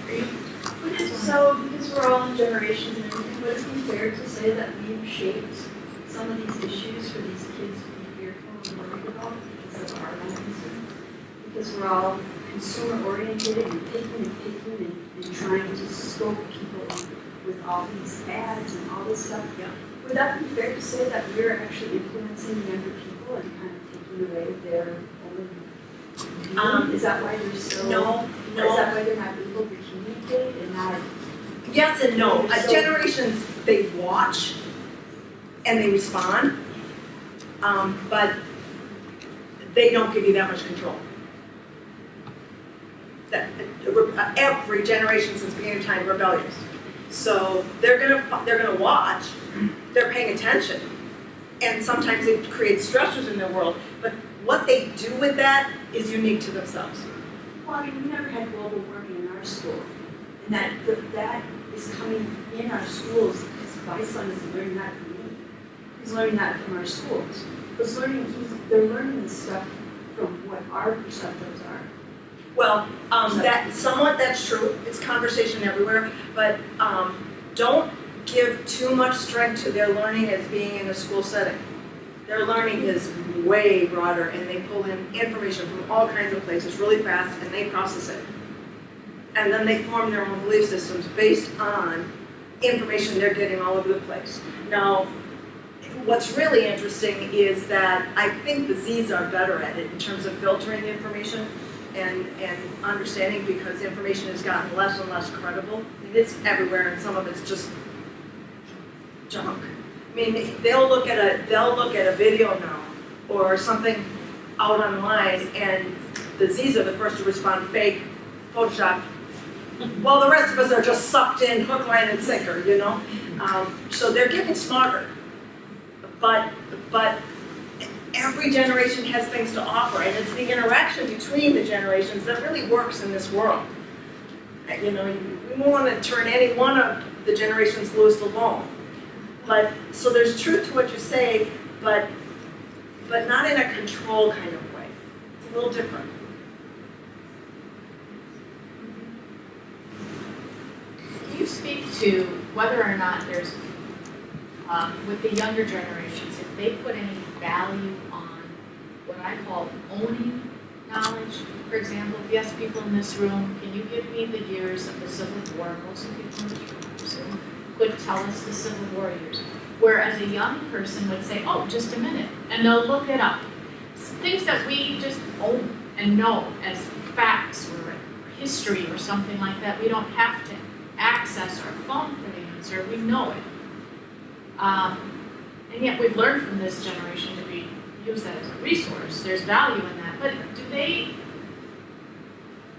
So, because we're all in generations and everything, would it be fair to say that we've shaped some of these issues for these kids to be fearful and worried about because of our own concern? Because we're all consumer oriented and picking and trying to scope people with all these ads and all this stuff. Yeah. Would that be fair to say that we're actually influencing younger people and kind of taking away their own? Is that why they're so? No. Is that why they're not able to communicate and not? Yes and no. So- Generations, they watch and they respond, but they don't give you that much control. Every generation since the beginning of time rebellious. So they're gonna watch, they're paying attention, and sometimes it creates stressors in their world, but what they do with that is unique to themselves. Well, I mean, we never had global warming in our school, and that is coming in our schools because my son is learning that from me. He's learning that from our schools. They're learning this stuff from what our perceptions are. Well, that's true. It's conversation everywhere, but don't give too much strength to their learning as being in a school setting. Their learning is way broader, and they pull in information from all kinds of places really fast, and they process it. And then they form their own belief systems based on information they're getting all over the place. Now, what's really interesting is that I think the Z's are better at it in terms of filtering information and understanding, because information has gotten less and less credible. It's everywhere, and some of it's just junk. I mean, they'll look at a video now or something out online, and the Z's are the first to respond, fake, Photoshop. Well, the rest of us are just sucked in, hook, line, and sinker, you know? So they're getting smarter. But every generation has things to offer, and it's the interaction between the generations that really works in this world. You know, we don't want to turn any one of the generations loose alone. But, so there's truth to what you say, but not in a control kind of way. It's a little different. Can you speak to whether or not there's, with the younger generations, if they put any value on what I call owning knowledge? For example, if you ask people in this room, can you give me the years of the Civil War? Most of the people in this room could tell us the Civil War years. Whereas a young person would say, oh, just a minute, and they'll look it up. Things that we just own and know as facts or history or something like that, we don't have to access our phone for the answer, we know it. And yet we've learned from this generation to use that as a resource. There's value in that. But do they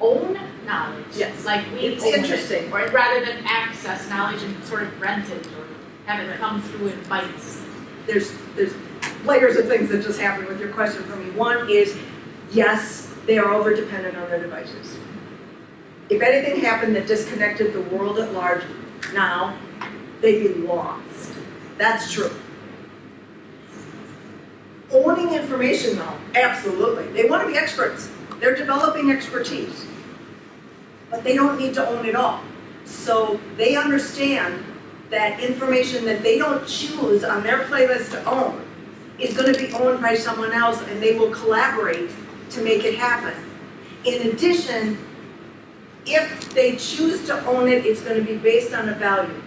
own knowledge? Yes. Like we It's own interesting. it, or rather than access knowledge and sort of rent it or have it come through in bites. There's layers of things that just happened with your question for me. One is, yes, they are over-dependent on their devices. If anything happened that disconnected the world at large now, they'd be lost. That's true. Owning information though, absolutely. They want to be experts. They're developing expertise. But they don't need to own it all. So they understand that information that they don't choose on their playlist to own is going to be owned by someone else, and they will collaborate to make it happen. In addition, if they choose to own it, it's going to be based on a value.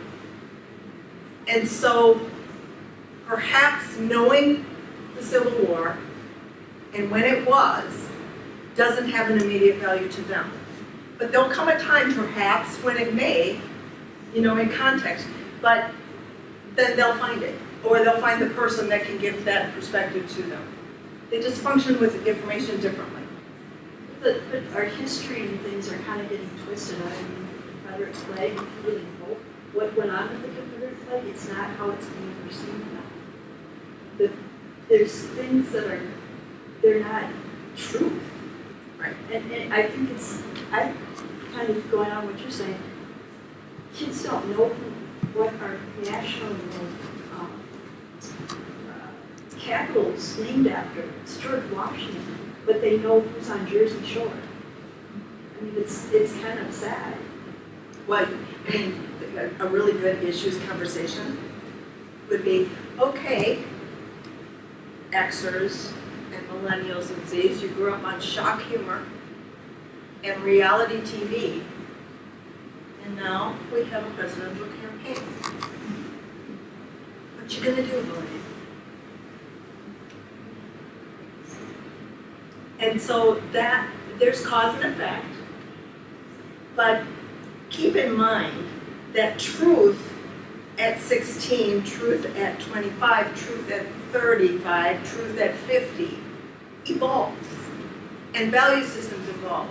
And so perhaps knowing the Civil War and when it was doesn't have an immediate value to them. But there'll come a time perhaps when it may, you know, in context, but then they'll find it, or they'll find the person that can give that perspective to them. They just function with information differently. But our history and things are kind of getting twisted. I mean, the Confederate flag, if you really know what went on with the Confederate flag, it's not how it's being perceived now. There's things that they're not truth. Right. And I think I kind of going on what you're saying, kids don't know what our national capital's named after. It's George Washington, but they know who's on Jersey Shore. I mean, it's kind of sad. What, I mean, a really good issues conversation would be, okay, Xers and Millennials and Zs, you grew up on shock humor and reality TV, and now we have a presidential campaign. What you gonna do about it? And so that, there's cause and effect, but keep in mind that truth at 16, truth at 25, truth at 35, truth at 50 evolves, and value systems evolve,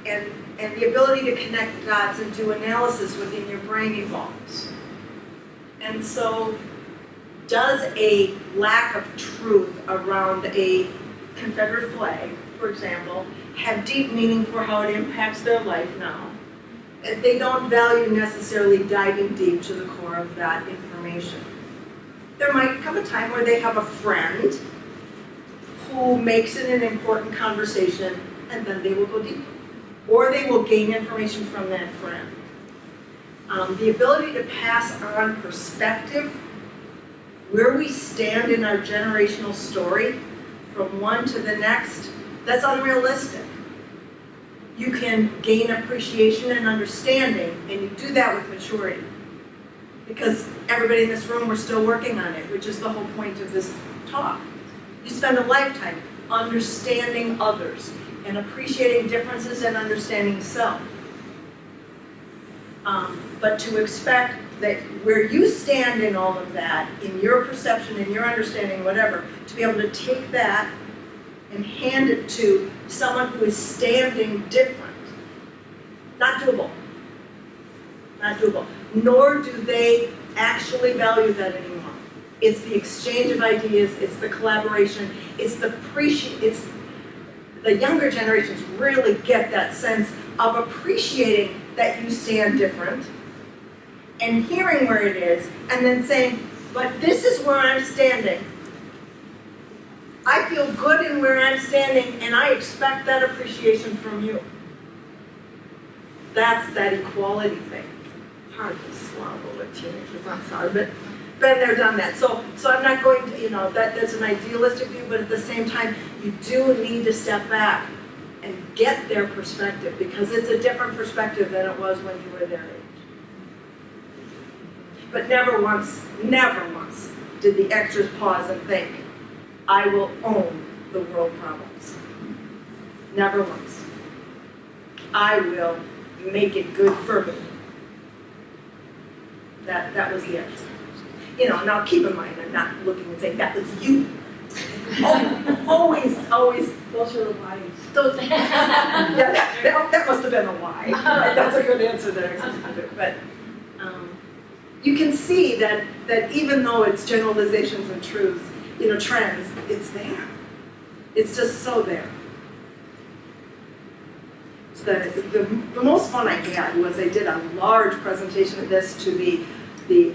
and the ability to connect dots and do analysis within your brain evolves. And so does a lack of truth around a Confederate flag, for example, have deep meaning for how it impacts their life now? They don't value necessarily diving deep to the core of that information. There might come a time where they have a friend who makes it an important conversation, and then they will go deeper. Or they will gain information from that friend. The ability to pass on perspective, where we stand in our generational story, from one to the next, that's unrealistic. You can gain appreciation and understanding, and you do that with maturity. Because everybody in this room, we're still working on it, which is the whole point of this talk. You spend a lifetime understanding others and appreciating differences and understanding self. But to expect that where you stand in all of that, in your perception, in your understanding, whatever, to be able to take that and hand it to someone who is standing different. Not doable. Not doable. Nor do they actually value that anymore. It's the exchange of ideas, it's the collaboration, it's the younger generations really get that sense of appreciating that you stand different and hearing where it is and then saying, but this is where I'm standing. I feel good in where I'm standing, and I expect that appreciation from you. That's that equality thing. Hard to swallow with teenagers, I'm sorry, but been there, done that. So I'm not going to, that's an idealistic view, but at the same time, you do need to step back and get their perspective, because it's a different perspective than it was when you were their age. But never once did the Xers pause and think, I will own the world problems. Never once. I will make it good for me. That was the answer. Now keep in mind, I'm not looking and saying, that was you. Always, those are the lies. That must have been a lie. That's a good answer there. But you can see that even though it's generalizations and truths, trends, it's there. It's just so there. So the most fun I had was I did a large presentation of this to the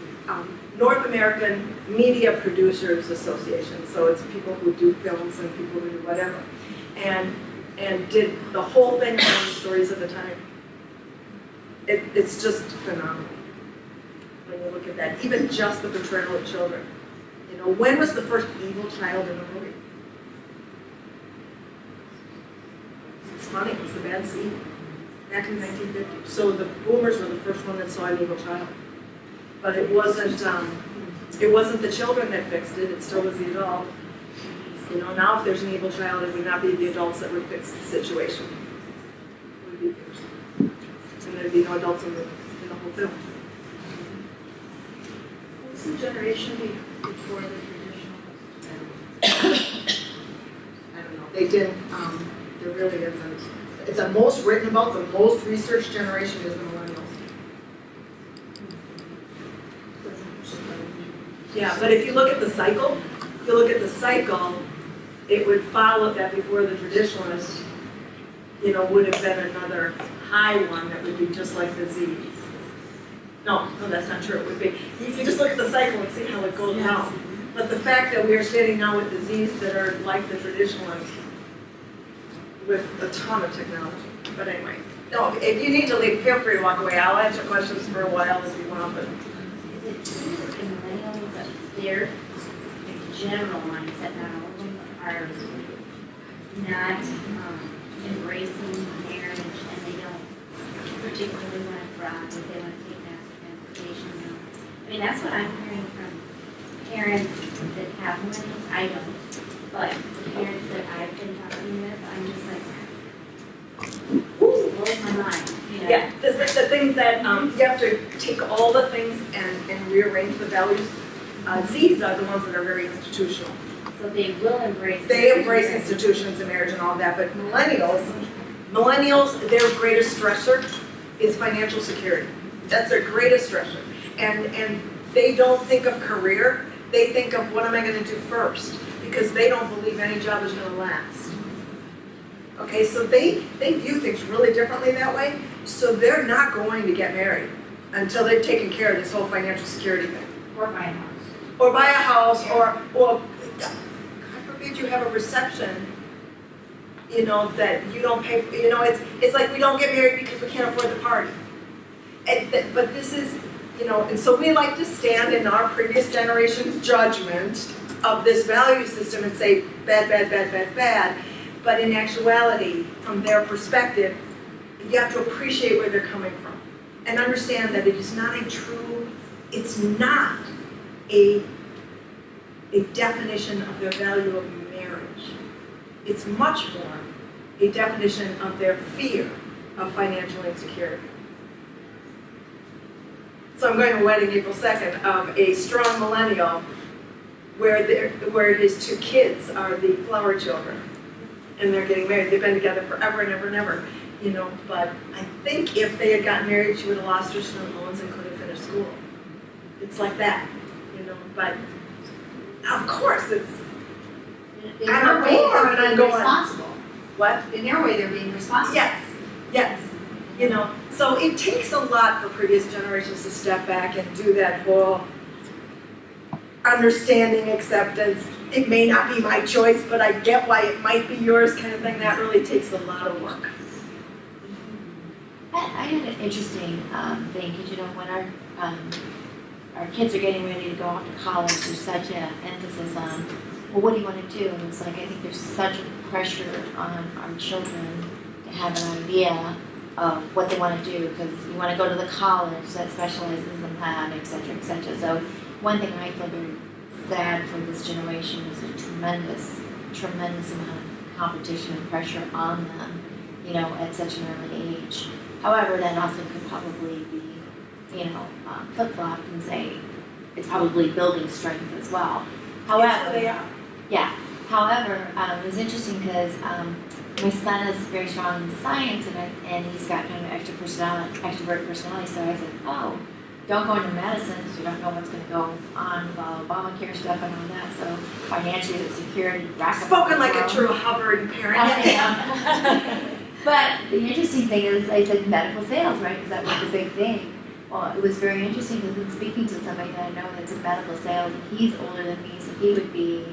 North American Media Producers Association. So it's people who do films and people who do whatever. And did the whole thing on the stories of the time. It's just phenomenal when you look at that. Even just the portrayal of children. When was the first evil child in a movie? It's funny, it was the Bad Seed, back in 1950. So the boomers were the first one that saw an evil child. But it wasn't the children that fixed it, it still was the adult. Now if there's an evil child, it would not be the adults that would fix the situation. It would be theirs. And there'd be no adults in the whole film. What's the generation before the traditional? I don't know. They didn't, there really isn't. It's the most written about, the most researched generation is the Millennials. Yeah, but if you look at the cycle, it would follow that before the traditionalists, would have been another high one that would be just like the Zs. No, that's not true. It would be, if you just look at the cycle and see how it goes down. But the fact that we are standing now with the Zs that are like the traditionalists with a ton of technology. But anyway, No, if you need to leave, feel free to walk away. I'll answer questions for a while if you want, but. Is it true that the millennials, their general mindset, not all of them, are not embracing marriage, and they don't particularly want to drive, if they want to take mass transportation? I mean, that's what I'm hearing from parents that have millennials. I don't, but the parents that I've been talking with, I'm just like, blows my mind, you know? Yeah, this is the thing that you have to take all the things and rearrange the values. Z's are the ones that are very institutional. So they will embrace. They embrace institutions and marriage and all that, but millennials, their greatest stressor is financial security. That's their greatest stressor. And they don't think of career, they think of what am I gonna do first? Because they don't believe any job is gonna last. Okay, so they view things really differently that way, so they're not going to get married until they've taken care of this whole financial security thing. Or buy a house. Or buy a house, or God forbid you have a reception, you know, that you don't pay for, you know, it's like we don't get married because we can't afford the party. But this is, you know, and so we like to stand in our previous generation's judgment of this value system and say bad, bad, bad, bad, bad. But in actuality, from their perspective, you have to appreciate where they're coming from and understand that it is not a true, it's not a definition of their value of marriage. It's much more a definition of their fear of financial insecurity. So I'm going to a wedding April 2nd of a strong millennial where his two kids are the flower children. And they're getting married. They've been together forever and ever and ever, you know. But I think if they had gotten married, she would have lost her student loans and could have finished school. It's like that, you know. But of course, it's. In I'm their a way, whore, and they're I'm being going. responsible. What? In their way, they're being responsible. Yes. You know. So it takes a lot for previous generations to step back and do that whole understanding, acceptance. It may not be my choice, but I get why it might be yours kind of thing. That really takes a lot of work. I had an interesting thing, because you know, when our kids are getting ready to go off to college, there's such an emphasis on, well, what do you want to do? And it's like, I think there's such a pressure on our children to have an idea of what they want to do, because you want to go to the college that specializes in that, et cetera, et cetera. So one thing I feel very sad for this generation is a tremendous amount of competition and pressure on them, you know, at such an early age. However, that also could probably be, you know, flip-flopped and say it's probably building strength as well. However, They are. yeah. However, it was interesting because my son is very strong in science, and he's got kind of extrovert personality. So I said, oh, don't go into medicine because you don't know what's going to go on with all Obamacare stuff and all that. So financially, the security. Spoken like a true hovering parent. But the interesting thing is, I said medical sales, right? Because that was the big thing. Well, it was very interesting because in speaking to somebody that I know that's in medical sales, and he's older than me, so he would be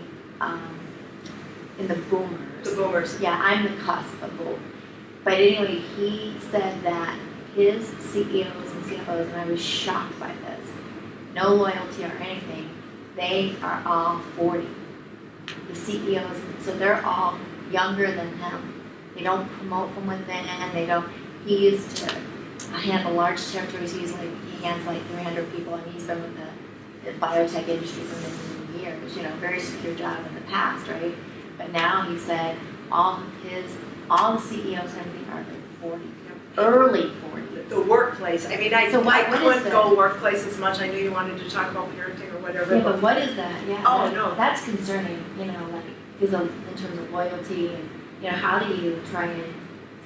in the boomers. The boomers. Yeah, I'm the cusp of boom. But anyway, he said that his CEOs and CFOs, and I was shocked by this, no loyalty or anything, they are all 40. The CEOs, so they're all younger than him. They don't promote from within, he used to handle large territories, he hands like 300 people, and he's been with the biotech industry for many years, you know, very secure job in the past, right? But now he said all the CEOs and everything are like 40, early 40s. The workplace. I mean, I what couldn't is go workplace as much. I knew you wanted to talk about parenting or whatever. Yeah, but what is that? Yeah. Oh, no. That's concerning, you know, like, because in terms of loyalty and, you know, how do you try and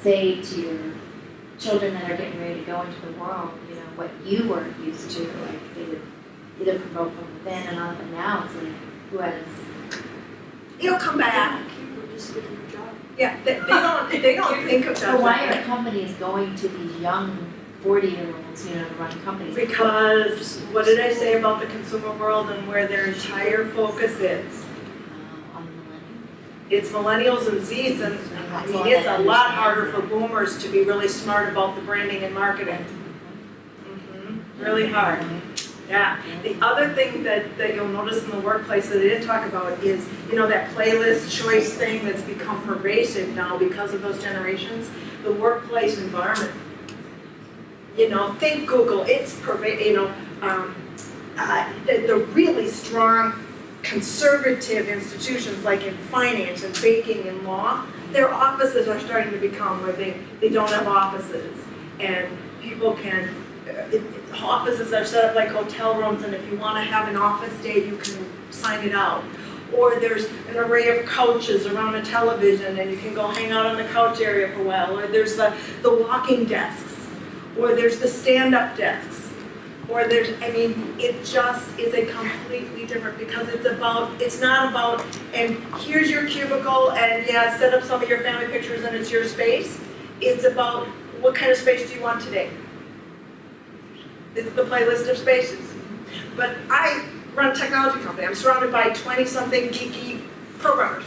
say to your children that are getting ready to go into the world, you know, what you were used to, like, they would either promote from within and all, but now it's like, who has... You'll come back. People just doing their job. Yeah, they don't think of that. So why are companies going to these young 40-year-olds, you know, to run companies? Because, what did I say about the consumer world and where their entire focus is? On the millennials. It's millennials and Zs, and I mean, it's a lot harder for boomers to be really smart about the branding and marketing. Really hard. Yeah. The other thing that you'll notice in the workplace that I didn't talk about is, that playlist choice thing that's become pervasive now because of those generations, the workplace environment. Think Google, it's the really strong conservative institutions like in finance and banking and law, their offices are starting to become where they don't have offices. And people can, offices are set up like hotel rooms, and if you want to have an office day, you can sign it out. Or there's an array of couches around a television, and you can go hang out on the couch area for a while. Or there's the walking desks. Or there's the stand-up desks. Or it just is a completely different, because it's not about, and here's your cubicle, and yeah, set up some of your family pictures and it's your space. It's about, what kind of space do you want today? It's the playlist of spaces. But I run a technology company. I'm surrounded by 20-something geeky programmers.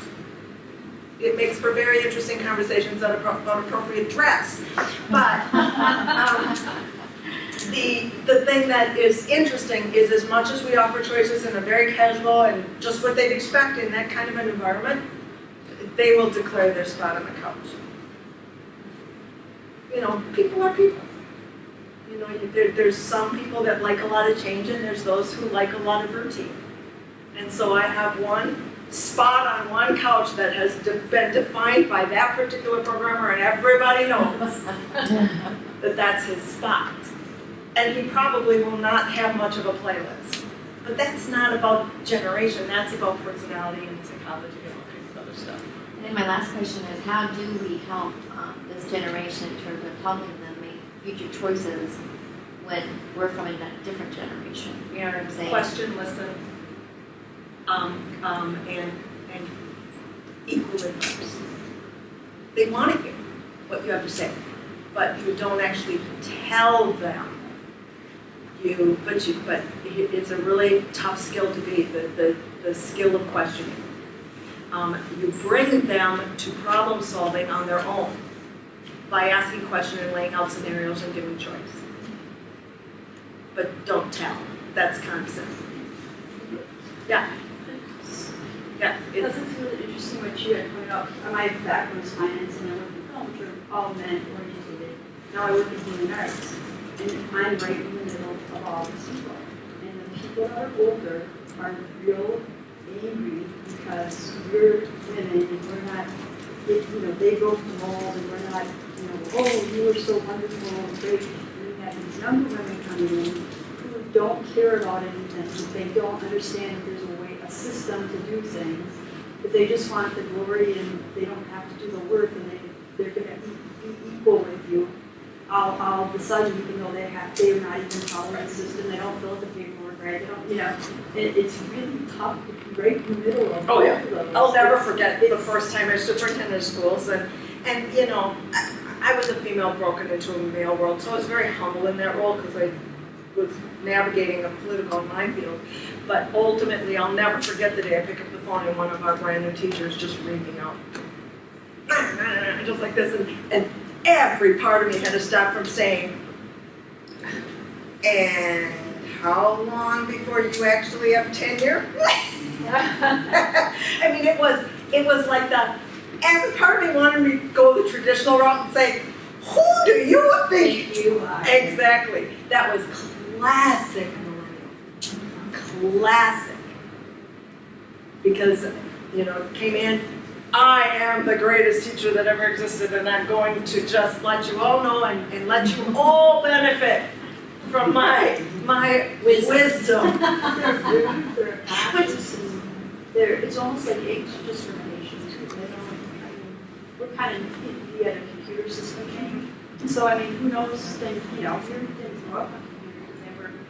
It makes for very interesting conversations about appropriate dress. But the thing that is interesting is, as much as we offer choices in a very casual and just what they'd expect in that kind of an environment, they will declare their spot on the couch. People are people. There's some people that like a lot of change, and there's those who like a lot of routine. And so I have one spot on one couch that has been defined by that particular programmer, and everybody knows that that's his spot. And he probably will not have much of a playlist. But that's not about generation, that's about personality and psychology and all kinds of other stuff. And then my last question is, how do we help this generation in terms of helping them make future choices when we're from a different generation? You know what I'm saying? Question, listen, and equal interest. They want to hear what you have to say, but you don't actually tell them. But it's a really tough skill to be, the skill of questioning. You bring them to problem solving on their own by asking questions and laying out scenarios and giving choice. But don't tell. That's constant. Yeah. Yeah. That's really interesting what you had pointed out. My background is finance, and I work in college, or all men oriented. Now I work in human arts, and I'm right in the middle of all these people. And the people that are older are real angry because we're women and we're not, they go to malls and we're not, oh, you were so wonderful and great. And we have these younger women coming in who don't care about anything. They don't understand that there's a system to do things. If they just want the glory and they don't have to do the work, and they're going to be equal with you. All of a sudden, even though they're not even following the system, they don't fill out the paperwork right. They don't, it's really tough to be right in the middle of both of those. I'll never forget the first time I was superintendent of schools, and I was a female broken into a male world, so I was very humble in that role because I was navigating a political minefield. But ultimately, I'll never forget the day I picked up the phone and one of our brand new teachers just reading out, just like this, and every part of me had to stop from saying, and how long before you actually have tenure? I mean, it was like every part of me wanted me to go the traditional route and say, who do you think you are? Exactly. That was classic millennial. Classic. Because, came in, I am the greatest teacher that ever existed, and I'm going to just let you all know and let you all benefit from my wisdom. It's almost like age discrimination too. We're kind of, we had a computer system change. And so, who knows, things, we didn't grow up in computers.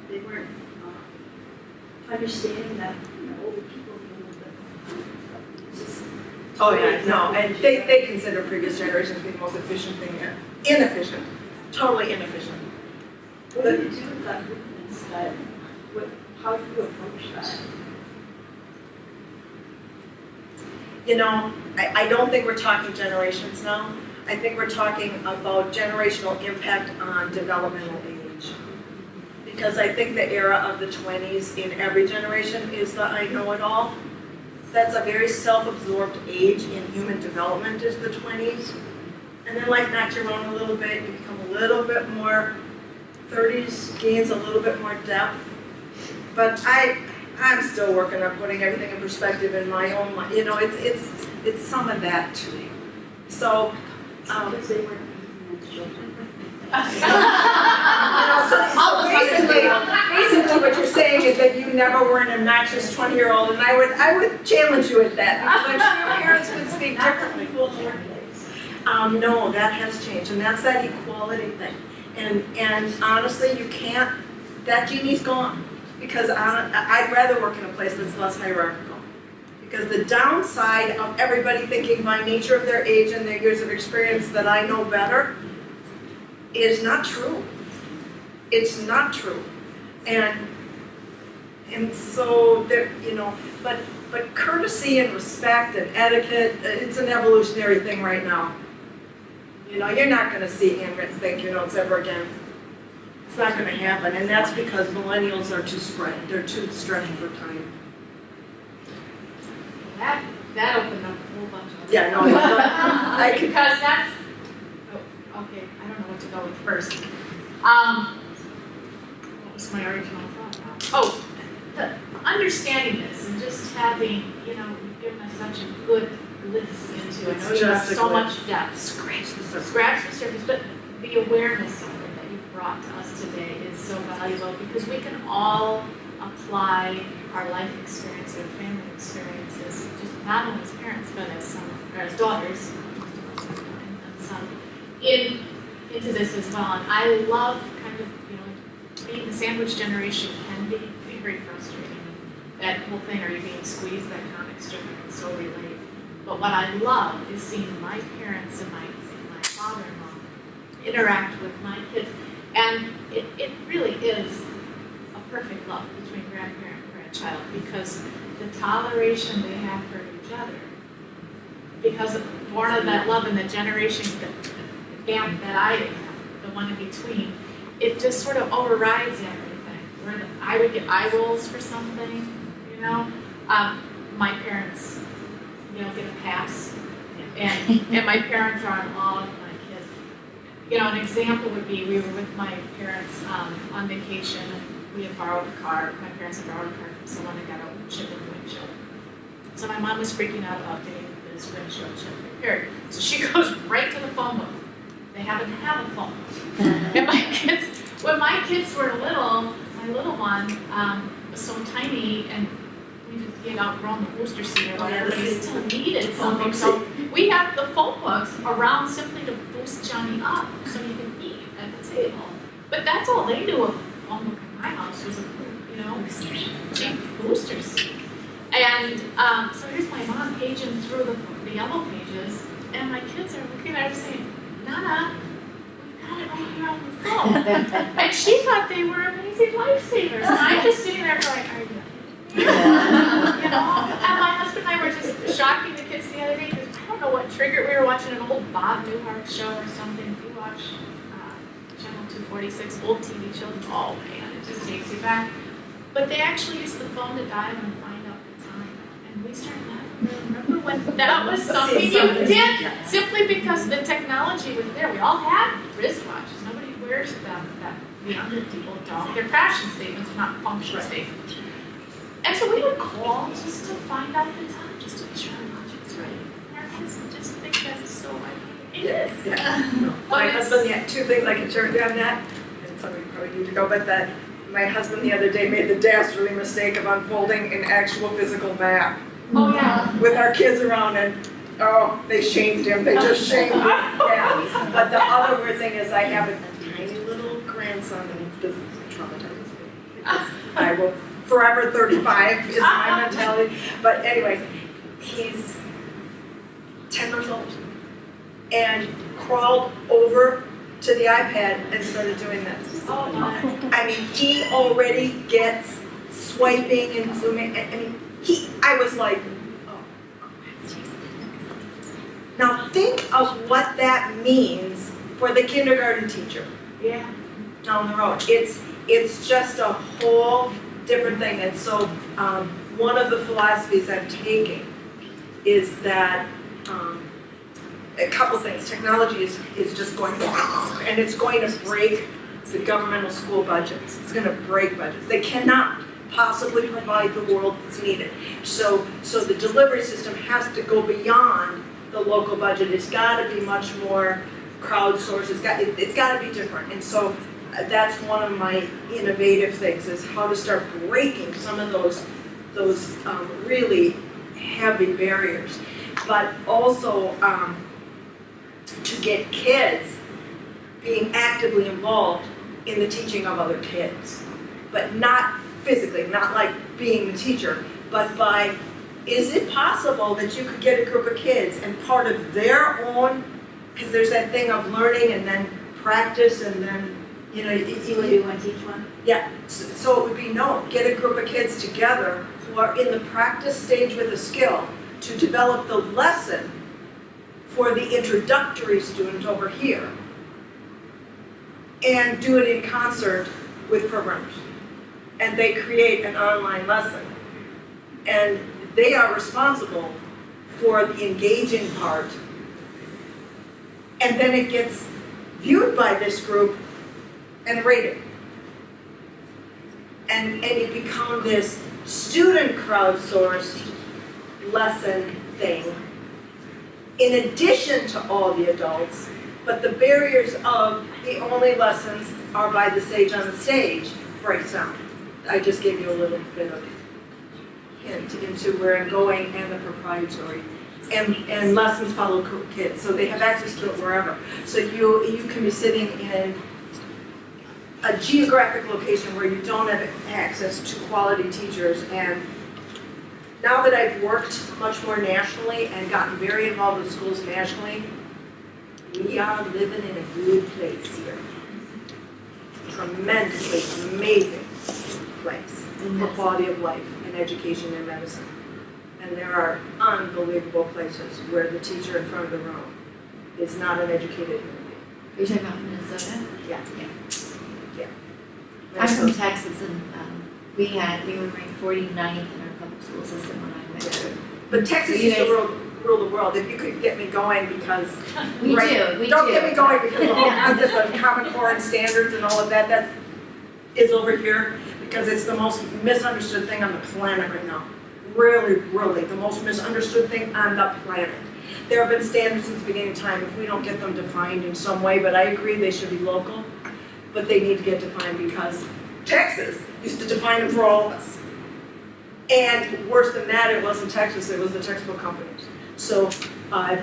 They weren't understanding that, older people need a little bit. Oh yeah, no, and they consider previous generations to be the most efficient thing here. Inefficient, totally inefficient. What do you do with that movement? How do you approach that? you know, I don't think we're talking generations now. I think we're talking about generational impact on developmental age. Because I think the era of the 20s in every generation is the I know it all. That's a very self-absorbed age in human development is the 20s. And then life knocks you around a little bit, you become a little bit more, 30s gains a little bit more depth. But I'm still working on putting everything in perspective in my own life. You know, it's some of that too. So, Because they weren't beaten as children. basically what you're saying is that you never were an obnoxious 20-year-old, and I would challenge you at that, because I'm sure your parents would speak differently. No, that has changed, and that's that equality thing. And honestly, you can't, that genie's gone, because I'd rather work in a place that's less hierarchical. Because the downside of everybody thinking by nature of their age and their years of experience that I know better is not true. It's not true. And so there, you know, but courtesy and respect and etiquette, it's an evolutionary thing right now. You know, you're not gonna see handwritten thank you notes ever again. It's not gonna happen, and that's because millennials are too spread. They're too stretched for time. That opened up a whole bunch of. Yeah, no, I could. Because that's, oh, okay, I don't know what to go with first. What was my original thought now? Oh, understanding this and just having, you know, you've given us such a good glimpse into, I know you have so much depth. Scratch the surface. Scratch the surface, but the awareness of it that you've brought to us today is so valuable because we can all apply our life experience or family experiences, just not only as parents but as sons or as daughters, and son, into this as well. And I love kind of, you know, being the sandwich generation can be very frustrating. That whole thing, are you being squeezed? That comic strip, I can so relate. But what I love is seeing my parents and my father-in-law interact with my kids. And it really is a perfect love between grandparent and grandchild because the toleration they have for each other, because born of that love and the generation gap that I am, the one in between, it just sort of overrides everything. Where I would get eye rolls for something, you know. My parents, you know, get a pass, and my parents are in awe of my kids. You know, an example would be we were with my parents on vacation, and we had borrowed a car. My parents had borrowed a car from someone that got a chip in the windshield. So my mom was freaking out about getting this windshield chip repaired. So she goes right to the phone book. They happen to have a phone. And my kids, when my kids were little, my little one was so tiny, and we had outgrown the booster seat or whatever, but he still needed something. So we have the phone books around simply to boost Johnny up so he can eat at the table. But that's all they knew of phone book in my house was a, you know, cheap booster seat. And so here's my mom paging through the yellow pages, and my kids are looking at her saying, Nana, we've got it right here on the phone. And she thought they were amazing lifesavers. And I'm just sitting there going, are you you know? And my husband and I were just shocking the kids the other day because I don't know what triggered. We were watching an old Bob Newhart show or something. If you watch Channel 246, old TV children, oh man, it just takes you back. But they actually used the phone to dial and find out the time. And we started laughing. Remember when that was something you did? Simply because the technology was there. We all had wristwatches. Nobody wears them. That the younger people don't. They're fashion statements, not function statements. And so we would call just to find out the time, just to be sure our watch was right. And our kids would just think that's so right. It is. Yeah. No. My husband, yeah, two things I can share with you on that, and some of you probably need to go, but that my husband the other day made the dastardly mistake of unfolding an actual physical map. Oh yeah. With our kids around, and oh, they shamed him. They just shamed him. Yeah. But the other weird thing is I have a tiny little grandson, and this traumatizes me. Because I will forever 35 is my mentality. But anyway, he's 10 years old and crawled over to the iPad and started doing this. Oh my. I mean, he already gets swiping and zooming. I mean, I was like, oh, Now think of what that means for the kindergarten teacher Yeah. down the road. It's just a whole different thing. And so one of the philosophies I'm taking is that a couple things. Technology is just going to happen, and it's going to break the governmental school budgets. It's going to break budgets. They cannot possibly provide the world that's needed. So the delivery system has to go beyond the local budget. It's got to be much more crowdsourced. It's got to be different. And so that's one of my innovative things, is how to start breaking some of those really heavy barriers, but also to get kids being actively involved in the teaching of other kids, but not physically, not like being the teacher, but by, is it possible that you could get a group of kids and part of their own, because there's that thing of learning and then practice and then, you know, So you want to teach one? yeah, so it would be get a group of kids together who are in the practice stage with a skill to develop the lesson for the introductory student over here, and do it in concert with programmers. And they create an online lesson. And they are responsible for the engaging part. And then it gets viewed by this group and rated. And it becomes this student crowdsourced lesson thing in addition to all the adults, but the barriers of the only lessons are by the sage on the stage breaks down. I just gave you a little bit of hint into where I'm going, and the proprietary. And lessons follow kids, so they have access to it wherever. So you can be sitting in a geographic location where you don't have access to quality teachers. And now that I've worked much more nationally and gotten very involved with schools nationally, we are living in a good place here. Tremendously amazing place for quality of life and education and medicine. And there are unbelievable places where the teacher in front of the room is not an educated human being. You're talking about Minnesota? Yeah. I'm from Texas, and we were ranked 49th in our public school system when I went there. But Texas So you used to guys- rule the world. If you could get me going, because We right, do, we don't do. get me going because the whole concept of Common Core and standards and all of that is over here, because it's the most misunderstood thing on the planet right now. Really, really, the most misunderstood thing on the planet. There have been standards since the beginning of time. If we don't get them defined in some way, but I agree they should be local, but they need to get defined, because Texas used to define them for all of us. And worse than that, it wasn't Texas, it was the textbook companies. So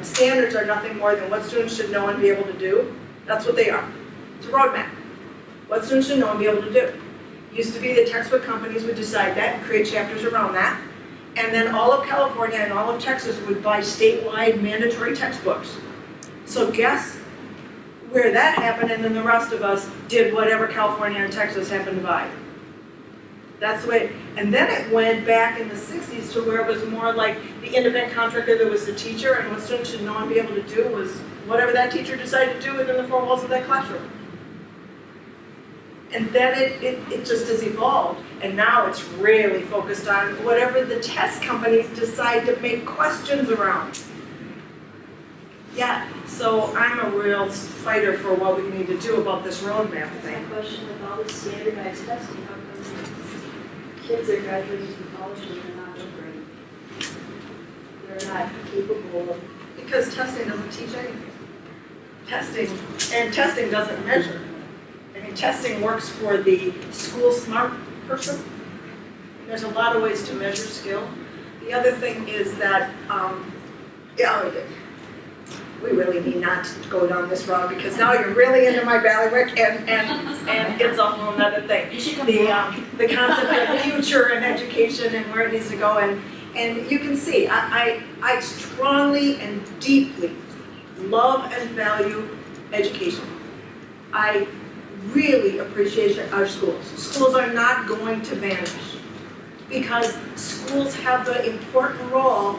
standards are nothing more than what students should know and be able to do. That's what they are. It's a roadmap. What students should know and be able to do. Used to be the textbook companies would decide that and create chapters around that. And then all of California and all of Texas would buy statewide mandatory textbooks. So guess where that happened, and then the rest of us did whatever California and Texas happened to buy. That's the way, and then it went back in the 60s to where it was more like the independent contractor that was the teacher, and what students should know and be able to do was whatever that teacher decided to do within the four walls of that classroom. And then it just has evolved, and now it's really focused on whatever the test companies decide to make questions around. Yeah, so I'm a real fighter for what we need to do about this roadmap My thing. question, with all the standardized testing, how come kids are graduating from college and they're not upgrading? They're not capable of. Because testing doesn't teach anything. Testing doesn't measure. I mean, testing works for the school smart person. There's a lot of ways to measure skill. The other thing is that, we really need not to go down this road, because now you're really into my bailiwick, and it's a whole nother thing. You should come The, back. the concept of future and education and where it needs to go, and you can see, I strongly and deeply love and value education. I really appreciate our schools. Schools are not going to vanish, because schools have the important role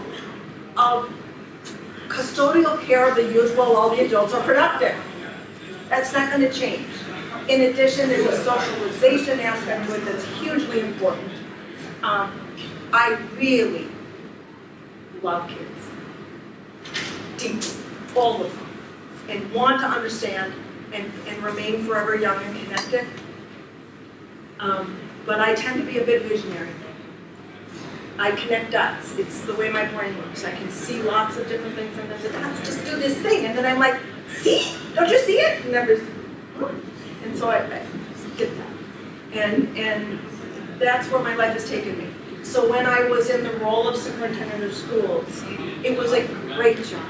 of custodial care of the youth while all the adults are productive. That's not gonna change. In addition, there's a socialization aspect to it that's hugely important. I really love kids, deeply, all of them, and want to understand and remain forever young and connected. But I tend to be a bit visionary. I connect dots. It's the way my brain works. I can see lots of different things and then the dots just do this thing. And then I'm like, see? Don't you see it? And then there's, and so I get that. And that's where my life has taken me. So when I was in the role of superintendent of schools, it was a great job.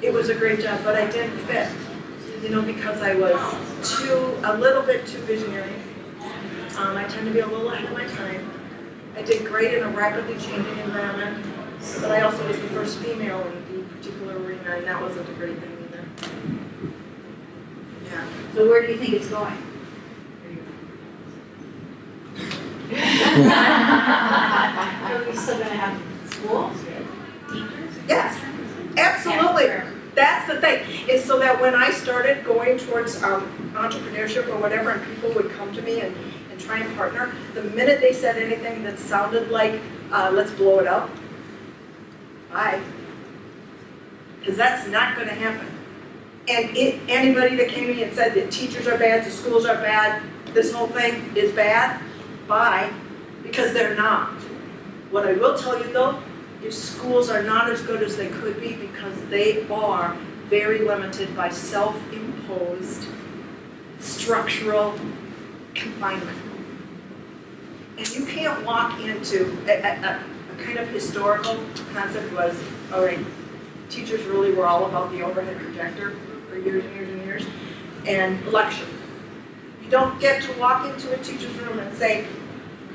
It was a great job, but I didn't fit, because I was a little bit too visionary. I tend to be a little ahead of my time. I did great in a rapidly changing environment, but I also was the first female in the particular arena, and that wasn't a great thing either. Yeah. So where do you think it's going? Are we still gonna have schools? Yes, absolutely. That's the thing, is so that when I started going towards entrepreneurship or whatever, and people would come to me and try and partner, the minute they said anything that sounded like, let's blow it up, bye. Because that's not gonna happen. And anybody that came to me and said that teachers are bad, the schools are bad, this whole thing is bad, bye, because they're not. What I will tell you though, is schools are not as good as they could be because they are very limited by self-imposed structural confinement. And you can't walk into a kind of historical concept was, all right, teachers really were all about the overhead projector for years and years and years, and lecture. You don't get to walk into a teacher's room and say,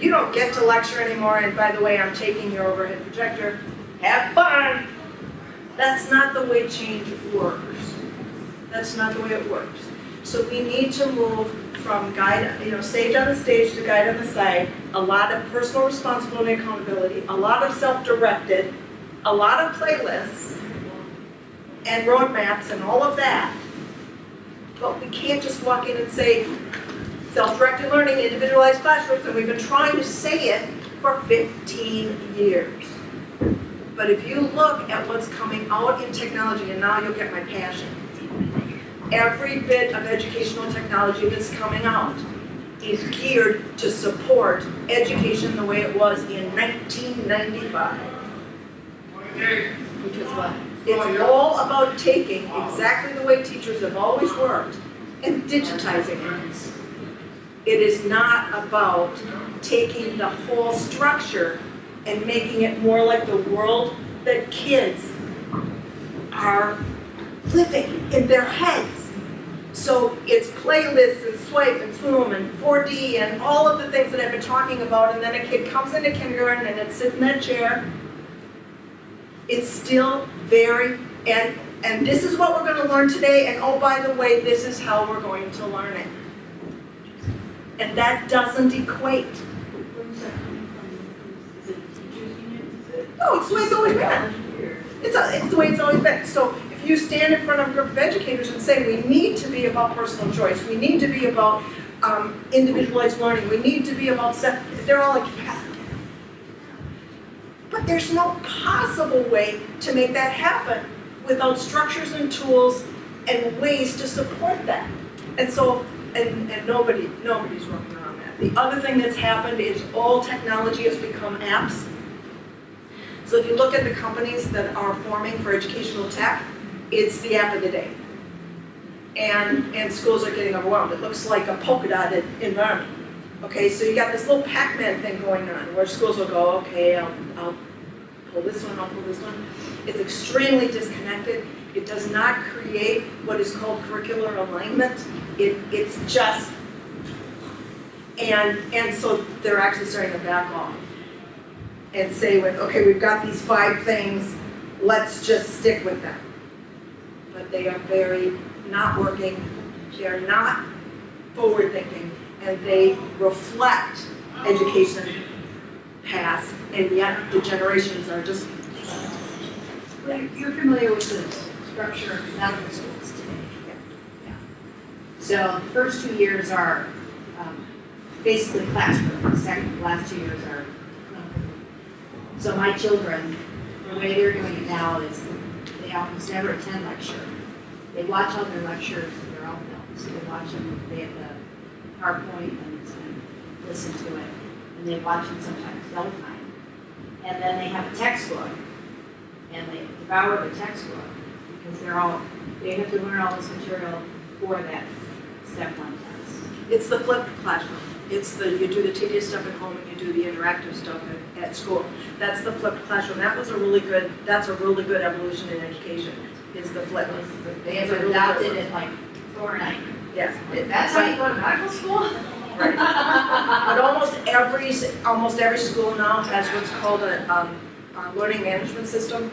you don't get to lecture anymore, and by the way, I'm taking your overhead projector. Have fun! That's not the way change works. That's not the way it works. So we need to move from sage on the stage to guide on the side, a lot of personal responsibility and accountability, a lot of self-directed, a lot of playlists, and roadmaps and all of that. But we can't just walk in and say, self-directed learning, individualized classrooms, and we've been trying to say it for 15 years. But if you look at what's coming out in technology, and now you'll get my passion, every bit of educational technology that's coming out is geared to support education the way it was in 1995. Which is what? It's all about taking exactly the way teachers have always worked and digitizing it. It is not about taking the whole structure and making it more like the world that kids are living in their heads. So it's playlists and swipe and swim and 4D and all of the things that I've been talking about, and then a kid comes into kindergarten and it's sitting in that chair. It's still very, and this is what we're going to learn today, and oh, by the way, this is how we're going to learn it. And that doesn't equate. No, it's the way it's always been. It's the way it's always been. So if you stand in front of a group of educators and say, we need to be about personal choice, we need to be about individualized learning, we need to be about they're all like, yeah. But there's no possible way to make that happen without structures and tools and ways to support that. And so, and nobody's working around that. The other thing that's happened is all technology has become apps. So if you look at the companies that are forming for educational tech, it's the app of the day. And schools are getting overwhelmed. It looks like a polka dotted environment. Okay, so you got this little Pac-Man thing going on where schools will go, okay, I'll pull this one, I'll pull this one. It's extremely disconnected. It does not create what is called curricular alignment. It's just, and so they're actually starting to back off and say, okay, we've got these 5 things, let's just stick with them. But they are very not working, they are not forward thinking, and they reflect education past, and yet the generations are just You're familiar with the structure of medical schools today? Yeah. So the first 2 years are basically classroom, the last 2 years are clinical. So my children, the way they're doing it now is they almost never attend lecture. They watch all their lectures, they're all filmed, so they watch them, they have the PowerPoint and listen to it, and they watch them sometimes double time. And then they have a textbook, and they devour the textbook, because they have to learn all this material for that step 1 test. It's the flipped classroom. You do the tedious stuff at home and you do the interactive stuff at school. That's the flipped classroom. That's a really good evolution in education, is the flip. They have adopted it like overnight. Yes. That's how you go to medical school? Right. But almost every school now has what's called a learning management system.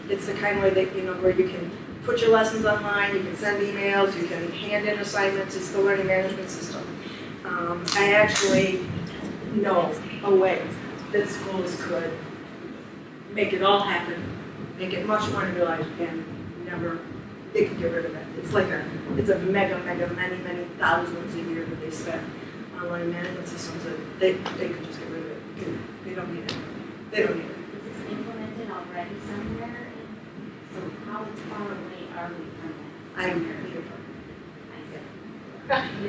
It's the kind where where you can put your lessons online, you can send emails, you can hand in assignments. It's the learning management system. I actually know a way that schools could make it all happen, make it much more individualized, and they could get rid of it. It's a mega, many thousands a year that they spend on learning management systems that they could just get rid of it. They don't need it. They don't need it. Is this implemented already somewhere? So how far away are we from that? I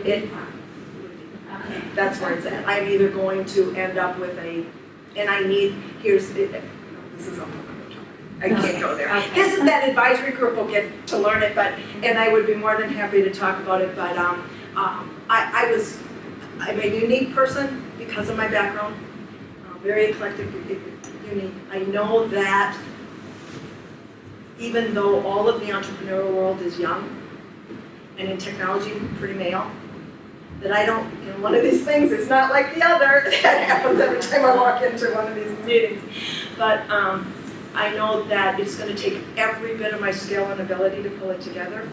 It, It, that's where it's at. I'm either going to end up with this is a whole other topic. I can't go there. Okay. This is that advisory group will get to learn it, and I would be more than happy to talk about it, but I'm a unique person because of my background, very eclectic, unique. I know that even though all of the entrepreneurial world is young, and in technology, pretty male, that I don't, one of these things is not like the other. That happens every time I walk into one of these meetings. But I know that it's going to take every bit of my skill and ability to pull it together.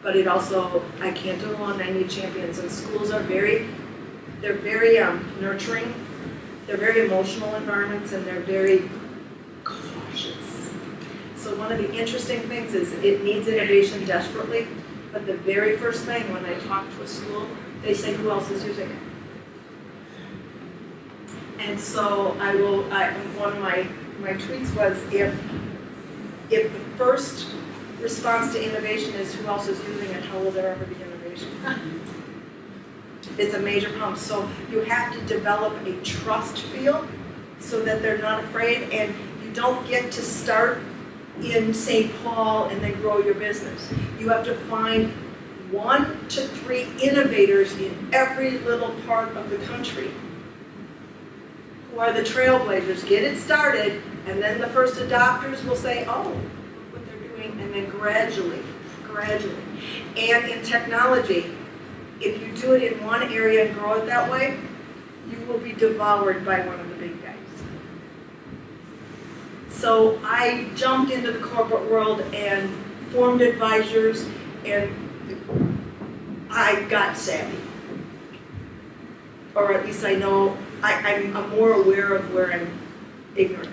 But it also, I can't do it alone. I need champions. And schools are very nurturing. They're very emotional environments, and they're very cautious. So one of the interesting things is it needs innovation desperately. But the very first thing when I talk to a school, they say, who else is using it? And so one of my tweets was, if the first response to innovation is who else is using it, how will there ever be innovation? It's a major problem. So you have to develop a trust feel so that they're not afraid, and you don't get to start in St. Paul and then grow your business. You have to find 1 to 3 innovators in every little part of the country who are the trailblazers. Get it started, and then the first adopters will say, oh, look what they're doing, and then gradually. And in technology, if you do it in one area and grow it that way, you will be devoured by one of the big guys. So I jumped into the corporate world and formed advisors, and I got savvy. Or at least I know, I'm more aware of where I'm ignorant.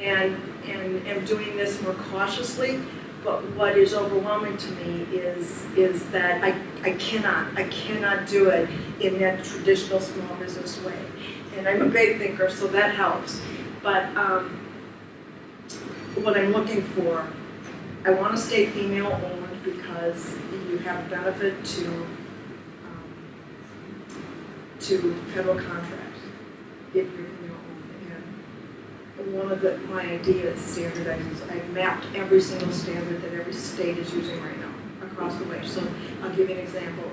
And am doing this more cautiously, but what is overwhelming to me is that I cannot do it in that traditional small business way. And I'm a big thinker, so that helps. But what I'm looking for, I want to stay female-owned because you have a benefit to federal contracts if you're female-owned. And one of my ideas standardizes. I've mapped every single standard that every state is using right now across the way. So I'll give you an example.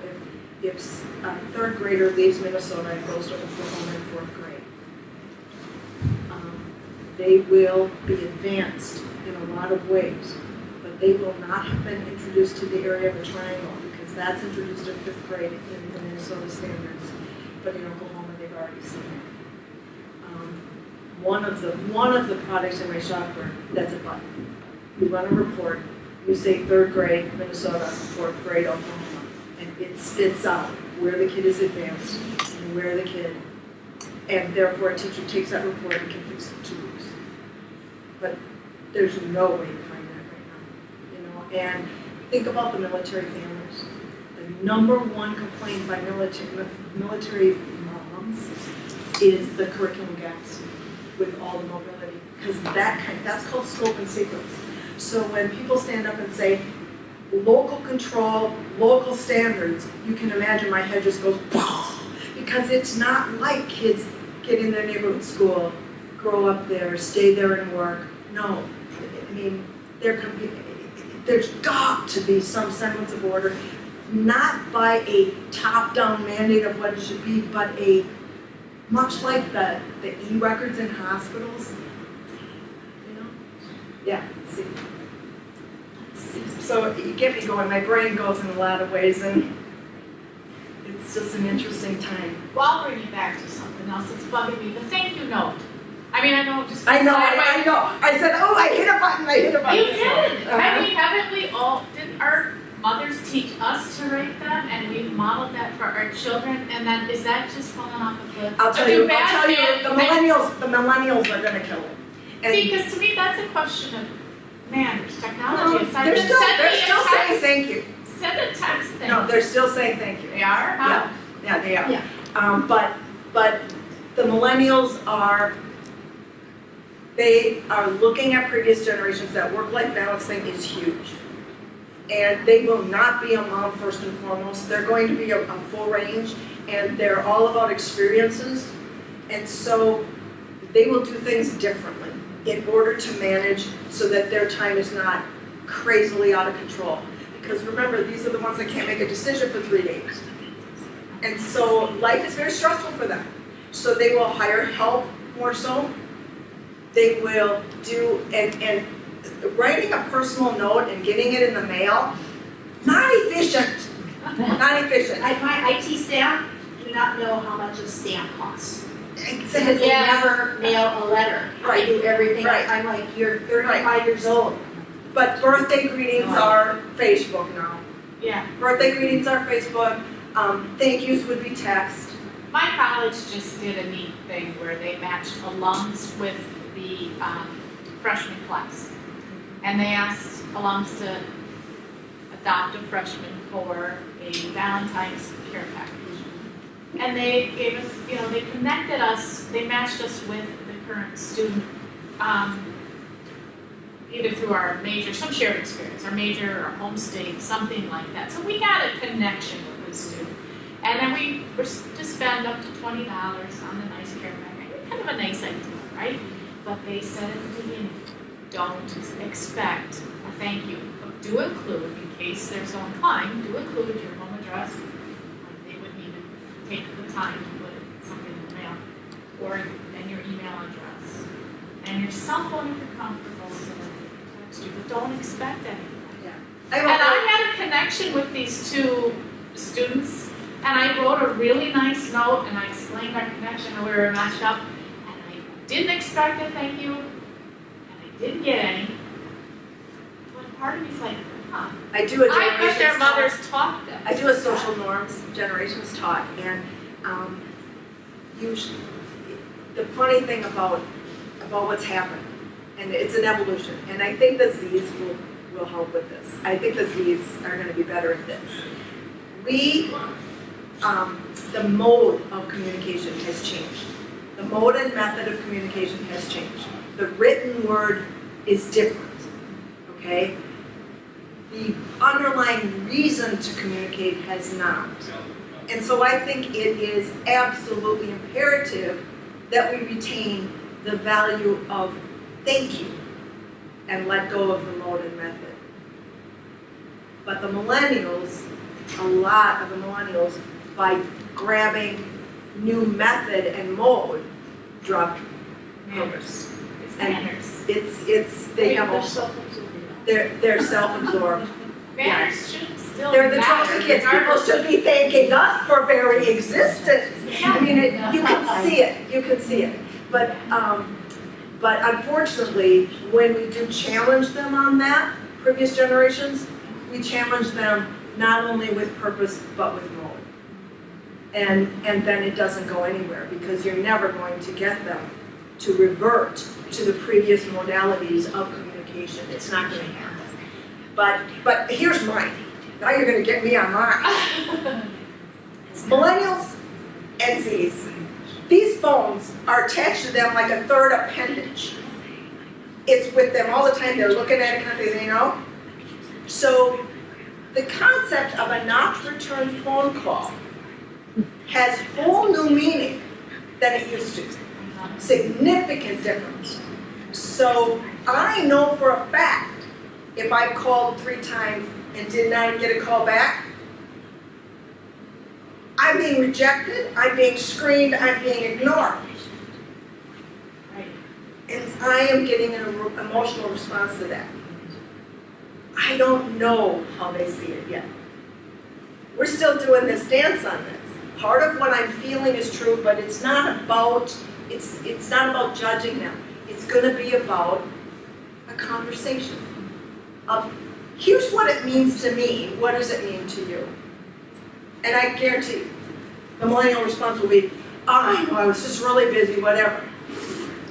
If a 3rd grader leaves Minnesota and goes to Oklahoma in 4th grade, they will be advanced in a lot of ways, but they will not have been introduced to the area of the triangle because that's introduced in 5th grade in the Minnesota standards, but in Oklahoma they've already seen it. One of the products in my software, that's a button. You run a report, you say 3rd grade Minnesota, 4th grade Oklahoma, and it spits out where the kid is advanced and where the kid, and therefore a teacher takes that report and can fix it in 2 weeks. But there's no way to find that right now, you know? And think about the military families. The number one complaint by military moms is the curriculum gaps with all the mobility, because that's called scope and sequence. So when people stand up and say, local control, local standards, you can imagine my head just goes, because it's not like kids get in their neighborhood school, grow up there, stay there and work. No, I mean, there's got to be some semblance of order, not by a top-down mandate of what it should be, but much like the e-records in hospitals, you know? Yeah, see. So you get me going, my brain goes in a lot of ways, and it's just an interesting time. Well, I'll bring you back to something else that's bugging me, the thank you note. I mean, I know, just. I know. I said, oh, I hit a button. You did! I mean, haven't we all, didn't our mothers teach us to write them, and we modeled that for our children, and then, is that just falling off a cliff? I'll tell you, the millennials are gonna kill it. And See, because to me, that's a question of manners, technology aside. they're then still send me a saying text- thank you. Send a text thing. No, they're still saying thank you. They are? How? Yeah, they are. Yeah. But the millennials they are looking at previous generations. That work-life balance thing is huge. And they will not be a mom first and foremost. They're going to be a full range, and they're all about experiences. And so they will do things differently in order to manage so that their time is not crazily out of control. Because remember, these are the ones that can't make a decision for 3 days. And so life is very stressful for them. So they will hire help more so. They will do, and writing a personal note and getting it in the mail, not efficient. Not efficient. My IT staff do not know how much a stamp costs. Because they Exactly. never mail a letter. Right. They do everything. Right. I'm like, you're 35 years old. But birthday greetings are Facebook now. Yeah. Birthday greetings are Facebook. Thank yous would be text. My college just did a neat thing where they matched alums with the freshman class. And they asked alums to adopt a freshman for a Valentine's care package. And they gave us, they connected us, they matched us with the current student, either through our major, some shared experience, our major, our home state, something like that. So we got a connection with the student. And then we were to spend up to $20 on the nice care package. Kind of a nice idea, right? But they said at the beginning, don't expect a thank you. But do include, in case they're so inclined, do include your home address. Like they wouldn't even take the time to put something in the mail. And your email address. And your cell phone if you're comfortable so that they can text you. But don't expect anything. And I had a connection with these two students, and I wrote a really nice note, and I explained our connection, and we were matched up, and I didn't expect a thank you, and I didn't get any. But part of me's like, huh. I do a I bet their generations mothers talk. taught them. I do a social norms generations talk, and usually the funny thing about what's happened, and it's an evolution, and I think the Z's will help with this. I think the Z's are going to be better at this. The mode of communication has changed. The mode and method of communication has changed. The written word is different, okay? The underlying reason to communicate has not. And so I think it is absolutely imperative that we retain the value of thank you and let go of the mode and method. But the millennials, a lot of the millennials, by grabbing new method and mode, dropped purpose. It's And manners. they have also, they're self-absorbed. Manners should still They're the matter, chosen kids. People regardless should be thanking us for very existence. I mean, you can see it. You can see it. But unfortunately, when we do challenge them on that, previous generations, we challenge them not only with purpose but with mode. And then it doesn't go anywhere because you're never going to get them to revert to the previous modalities of communication. communication, it's not gonna happen. But here's mine, now you're gonna get me on mine. Millennials and Zs, these phones are attached to them like a third appendage. It's with them all the time, they're looking at it constantly, you know? So the concept of a not returned phone call has whole new meaning than it used to. Significant difference. So I know for a fact, if I called 3 times and did not get a call back, I'm being rejected, I'm being screened, I'm being ignored. Right. And I am getting an emotional response to that. I don't know how they see it yet. We're still doing this dance on this. Part of what I'm feeling is true, but it's not about judging them. It's gonna be about a conversation of, here's what it means to me, what does it mean to you? And I guarantee you, the millennial response will be, I know, I was just really busy, whatever.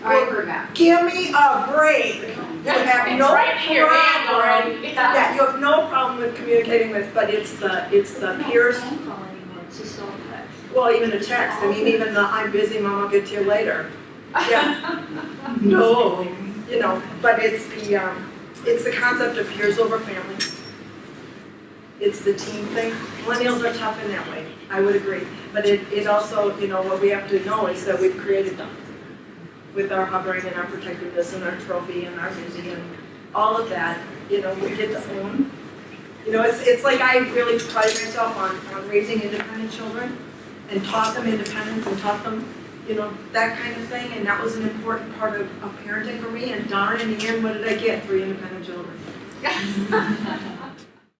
I forgot. Give me a break. You have It's no right in your hand problem. already. Yeah, you have no problem with communicating with, but it's the peers, Phone call anymore, it's just all text. well, even a text, I mean, even the I'm busy, Mom, I'll get to you later. Yeah, no, you know, but it's the concept of peers over family. It's the team thing. Millennials are tough in that way, I would agree. But it also, you know, what we have to know is that we've created them. With our hovering and our protectiveness and our trophy and our busy and all of that, you know, we get to own. You know, it's like I really pride myself on raising independent children and taught them independence and taught them, you know, that kind of thing. And that was an important part of parenting for me. And darn, in the end, what did I get? 3 independent children.